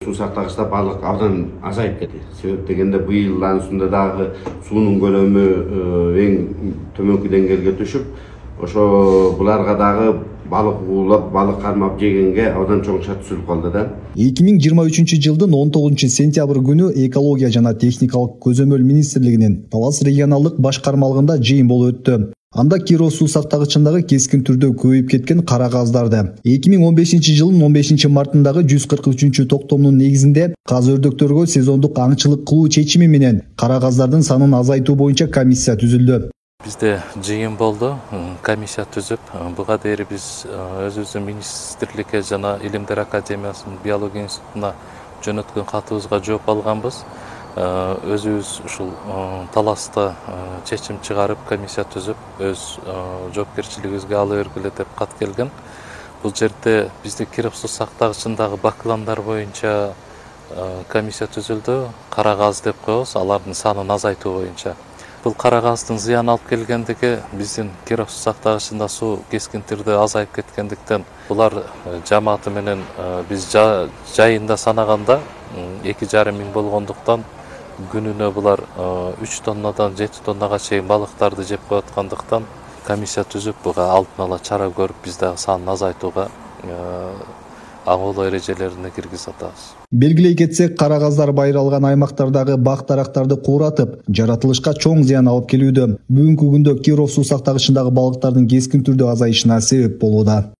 Суу сактагычта балык абдан азайып кетти. Себеп дегенде быйылдан үстүндө дагы суунун көлөмү эң төмөнкү деңгээлге түшүп, ошо буларга дагы балык уулап, балык кармап жегенге абдан чоң шарт түзүлүп калды да. 2023 жылдын 19 сентябрь күнү экология жана техникалык көзөмөл министрлигинин Талас регионалдык башкармалыгында жыйын болуп өттү. Анда Киров суу сактагычындагы кескин түрдө көбөйүп кеткен кара газдарды 2015 жылдын 15 мартындагы 143 токтомдун негизинде каз өрдөктөргө сезондук аңчылык кылуу чечими менен кара газдардын санын азайтуу боюнча комиссия түзүлдү. Bizde жыйын болду, комиссия түзүп, буга дейин биз өзүбүздүн министрликке жана Илимдер академиясынын биология институтуна жөнөткөн катыбызга жооп алганбыз. Өзүбүз ушул таласта чечим чыгарып, комиссия түзүп, өз жоопкерчилигибизге ала бергиле деп кат келген. Бул жерде бизде Киров суу сактагычындагы бакландар боюнча комиссия түзүлдү. Кара газ деп коебуз, алардын санын азайтуу боюнча. Бул кара газдын зыян алып келгендиги биздин Киров суу сактагычында суу кескин түрдө азайып кеткендиктен булар жамааты менен биз жайында санаганда 2,5 миң болгондуктан күнүнө булар 3 тоннадан 7 тоннага чейин балыктарды жеп кояткандыктан комиссия түзүп буга алдын ала чара көрүп биз дагы санын азайтууга аңоолоо эрежелерине киргизе атабыз. Белгилей кетсек, кара газдар байыралган аймактардагы бак дарактарды кууратып, жаратылышка чоң зыян алып келүүдө. Бүгүнкү күндө Киров суу сактагычындагы балыктардын кескин түрдө азайышына себеп болууда.